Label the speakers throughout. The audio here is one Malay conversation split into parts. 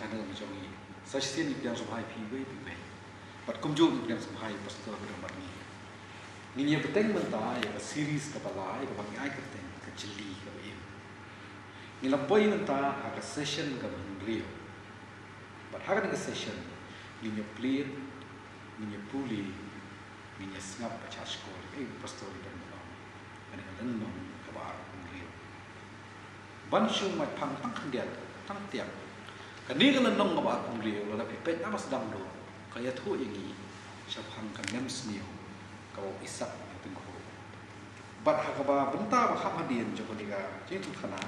Speaker 1: channel menjadi sesian yang sampai piwe piwe. But kumju yang sampai pastor berdebat ni. Ni yang penting mentah ya series kepala ya bagi ai penting kecili ke ini. Ni lampoi mentah ada session ke Rio. But hakan ke session ni yang play ni yang puli ni yang snap baca sekolah pastor berdebat. Ani kan nong kabar Rio. Bansung mai pang tang dia tang tiap. Kani kan nong kabar Rio lalu pipet nama sedang do. Kaya tu yang ini siapang kan nem seniu kau isak tengku. Bat hakaba bentar hak hadian joko niga cing tu kana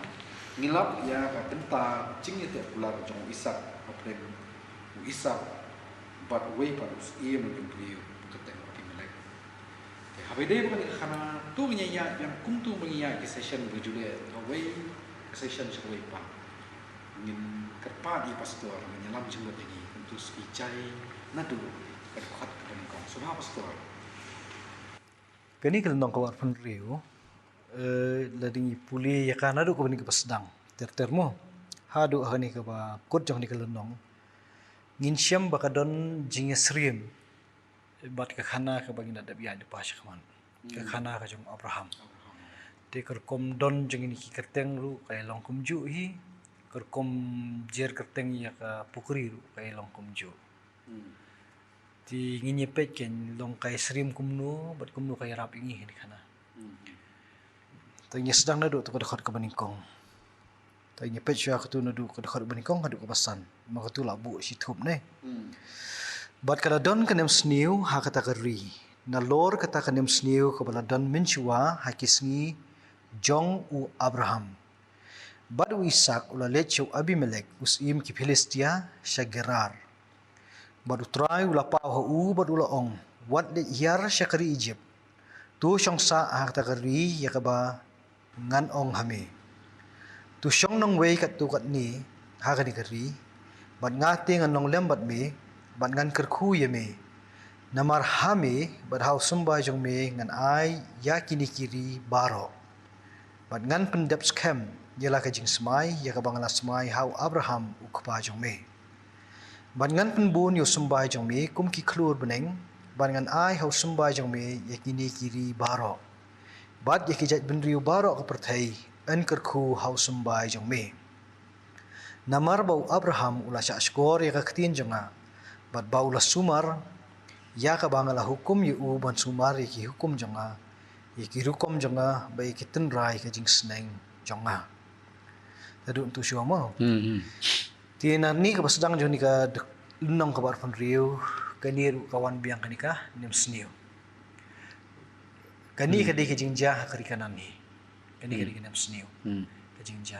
Speaker 1: ngilap ya ka bentar cing itu pular jong isak apa isak bat way parus ia mungkin beliau ketemu di melek. Habis bukan kana tu menyanyi yang kumtu menyanyi ke session berjudul away session sesuai pak. Ingin kerpa di pastor menyelam jemput ini untuk spicai nadu berkuat kepada kau. Semua pastor.
Speaker 2: Kani kalau nong kawar pun Rio, lading puli ya kan adu kau ni kepasedang. Tertermo, hadu kani kaba kod jong ni kalau nong. Nginsyam bakadon jingnya serim. Bat kekana kabagi nak dabian di pasca kaman. Kekana kajong Abraham. Tekar kom don jong ini kerteng lu kaya long kumju hi. Kerkom jer kerteng ya ka pukri lu kaya long kumju. Ti nginye pet ken long kay serim kumno bat kumno kay rap ingi ni kana. Tanya sedang nadu tu kadakot ka baningkong. Tanya pet sya ka tu nadu kadakot baningkong kadu ka pasan. Maka tu labu si thup ne. Bat kada don kanem sniu ha kata kari. Na lor kata kanem sniu ka baladon minchua ha kisngi jong u Abraham. Bat u Isak ula lechu Abimelek usim ki Filistia syagerar. Badu try ula pau hu badu ula ong wat le hiar syakari Egypt tu syong sa hak takari yakaba ngan ong hame tu syong nong wei kat tu kat ni hakani kari bat ngate ngan nong lembat me bat ngan kerku ye me namar hame bat hau sumba jong me ngan ai yakini kiri baro bat ngan pendap scam yala ka jing smai yakaba ngala smai hau Abraham ukpa jong me ban ngan penbun yo sumbai jong me kum ki klur beneng ban ngan ai hau sumbai jong me yakini kiri baro bat yaki jat benriu baro ka perthai an kerku hau sumbai jong me namar bau Abraham ula sya skor ya ka ktin jonga bat bau la sumar ya ka bangala hukum yu ban sumar yaki hukum jonga yaki hukum jonga bai kiten rai ka jing sneng jonga tadu tu syoma Tina ni ka pasedang joni ka lunong kabar pun Rio kaniru kawan biang kanika nem sniu. Kani ka di ka jingja kari kanan ni. Kani ka di nem sniu. Ka jingja.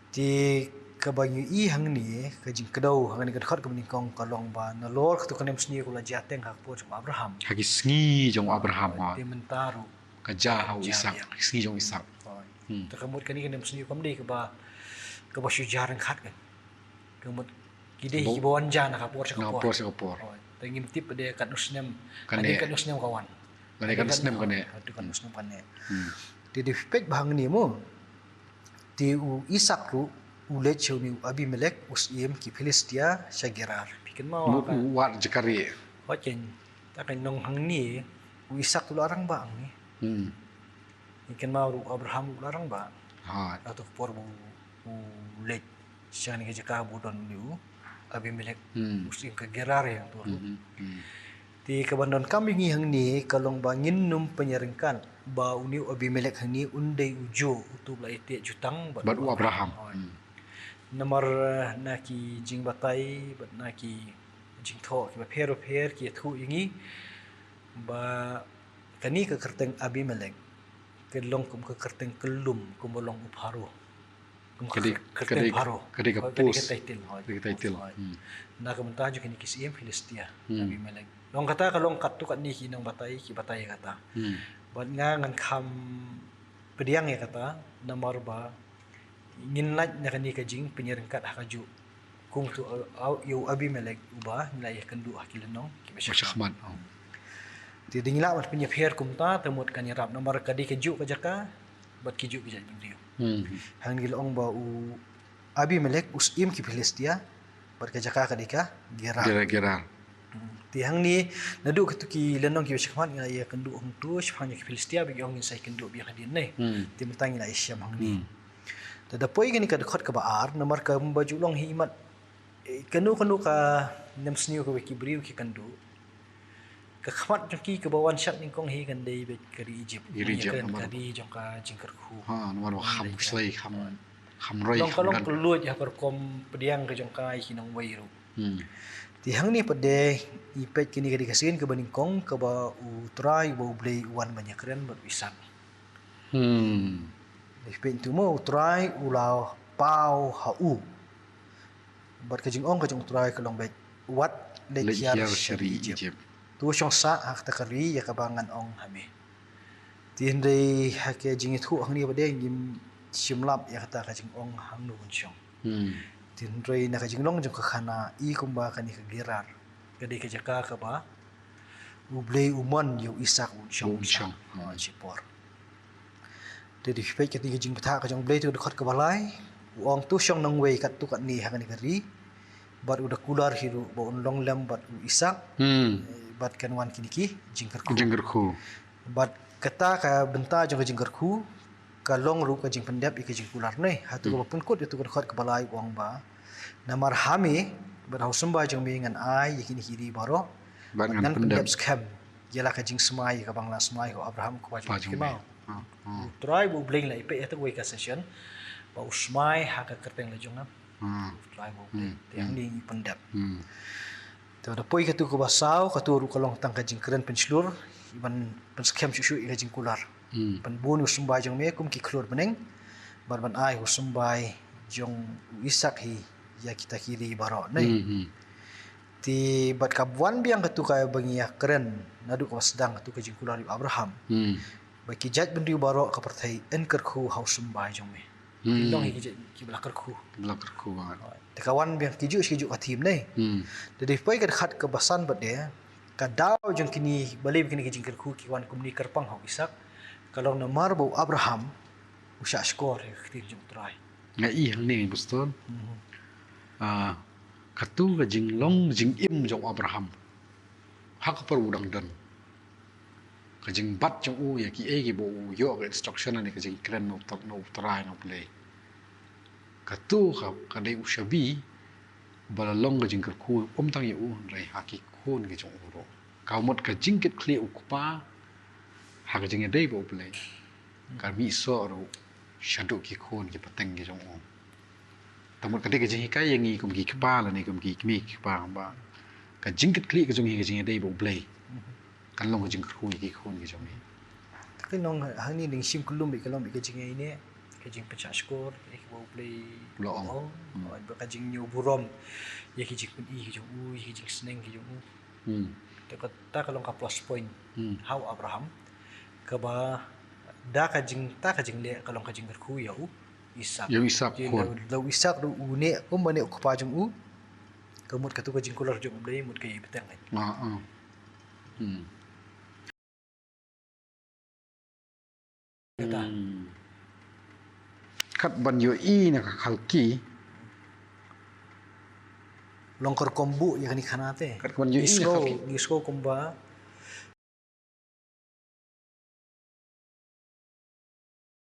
Speaker 2: Ti ka banyu i hang ni ka jing kedau hang ni ka dekat ka meningkong kalong ba na lor ka tu ka nem sniu kula jateng hak po jong Abraham.
Speaker 1: Hagi sngi jong Abraham
Speaker 2: Ti mentaru
Speaker 1: ka jahau Isak sngi jong Isak.
Speaker 2: Ta kamut kani ka nem sniu kam di ka ba syujarang khat kan. Kemudian kide hibuan jana kapor
Speaker 1: kapor.
Speaker 2: Tengin tip dia kat nusnem.
Speaker 1: Kane
Speaker 2: kat nusnem kawan.
Speaker 1: Kane kan nusnem kane.
Speaker 2: Adu kan nusnem kane. Ti dipet bahang ni mo. Ti u Isak ru ulet chuni Abimelek usim ki Filistia syagerar. Bikin mau
Speaker 1: kan. Wat jekari.
Speaker 2: Hojen. Takan nong hang ni u Isak tu larang bang ni. Bikin mau Abraham larang bang.
Speaker 1: Ha.
Speaker 2: Atau por ulet siya ni kajaka budon niu Abimelek usim ka Gerar yang tu ti kabandon kami ngihang ni kalong bangin num penyerengkan ba uniu Abimelek hani undai ujo utub la ite jutang
Speaker 1: bat Abraham
Speaker 2: namar naki jing batai bat naki jing tho ki ba pher ki thu ingi ba kani ka kerteng Abimelek kelong kum ka kerteng kelum kum bolong upharu
Speaker 1: Kadi kapus. Kadi title.
Speaker 2: Na kementah juga ni kisiem Filistia. Abimelek. Long kata kalong kat tu kat ni kinang batai ki batai kata. Bat ngan kam pediang ya kata namar ba ingin laj na kani kajing penyerengkat hakaju. Kung tu yo Abimelek ubah nilai kendu hakilenong ki
Speaker 1: Syahman.
Speaker 2: Ti dingila mat penyepher kumta temut kan yarap namar kadi keju kajaka bat kiju bijak jingriu. Hang gilong ba u Abimelek usim ki Filistia bat ka jaka ka dika gerar
Speaker 1: Gerar.
Speaker 2: ti hang ni nadu ka tu ki lenong ki shakmat nga ya kendu hong tu shphang ki Filistia bi ong sai kendu bi kadin nei ti mentang ila isyam hang ni tada poi gani ka dekhot ka baar namar ka baju long hi mat kanu ka nem sniu ka ki briu ki kendu ka khmat ki ka bawan shat ning kong hi kan dei bet kari Egypt kari jong ka jingkar khu
Speaker 1: Ha nomor kham slay kham roi
Speaker 2: long kalong keluat ya kar kom pediang ka jong ka hinong wai ru ti hang ni pade ipet kini ka dikasin ka baning kong ka ba u try ba blay wan banyak keren bat wisan ipet tu mo try ulau pau ha u bat ka jing ong ka jong try ka long bet wat le kiar shari Egypt tu shong sa hak ta kari ya ka bangan ong hame ti ndai ha ke jing thu hang ni pade ngim simlap ya kata ka jing ong hang nu shong tinrei na ka jinglong jong ka khana I kumba ka ni ka gerar kadi ka jaka ka ba ublei umon yu isak un shong chipor dedi fei ka ti jing patha ka jong blei tu khot ka balai ong tu shong nang wei kat tu kat ni ha ka ni kari bar udah kular hiru ba un long lam bat u isak bat kan wan kini ki jingkar khu bat kata ka benta jong ka jingkar khu ka long ru ka jing pendap I ka jing kular nei hatu ka pun kot itu ka khot ka balai wang ba namar hami berhau sembah jong mingan ai yakini hiri baro
Speaker 1: bangan
Speaker 2: pendap scam jela ka jing semai ka bangla semai ho Abraham ko jing mau try bu bling la ipe eta we ka session ba usmai ha ka kerteng la jong try bu yang ni pendap to da poi ka tu ko basau ka tu ru ka long tang ka jing keren penslur iban pen scam shushu I ka jing kular pan bonu sumbai jong me kum ki klur beneng barban ai hu sumbai jong isak hi ya kita kiri baro nei ti bat kabwan biang katu ka bangia keren nadu ka sedang katu ka jingkular Abraham baki jat bendu baro ka perthai en kerkhu hau sumbai jong me long hi ki belakar khu te kawan biang kiju ka tim nei dedi pai ka khat ka basan bade ka daw jong kini bale kini ki jingkar khu ki wan kumni karpang hau isak kalau namar bau Abraham usah skor khtir jong try
Speaker 1: ngai hang ni buston katu ka jing long jing im jong Abraham hak per udang dan ka jing bat jong u ya ki ki bo yo ka instruction ani ka jing kren no try no play katu ka dei ushabi balalong ka jing ka khu tang yu rai haki khon ki jong uro ka mot ka jing ket clear ukpa ha ka jing dei bo play ka mi so ro shadow ki khon ki pateng ki jong o tamot ka de ka jing kai yang I kum ki ba la ni kum ki mi ki ba ka jing ket clear ka jong hi ka jing dei bo play kan long ka jing khu ki khon ki jong
Speaker 2: tapi nong hang ni ding sim kulum bi kalong bi ka jing ini ka jing pecah skor ki bo play
Speaker 1: lo
Speaker 2: ba ka jing nyu burom ya ki jing pun I ki jong u ki jing sneng ki jong u ta kalong ka plus point how Abraham ka ba da ka jing le kalong ka jing khu ya u isak
Speaker 1: khon
Speaker 2: lo isak ru u ne ko mane ko pa jong u kamut ka tu ka jing kular jong blei mut ka I beteng
Speaker 1: kat ban yo I na ka khalki
Speaker 2: longkor kombu ya ni khanate
Speaker 1: kat ban yo I na khalki
Speaker 2: isko komba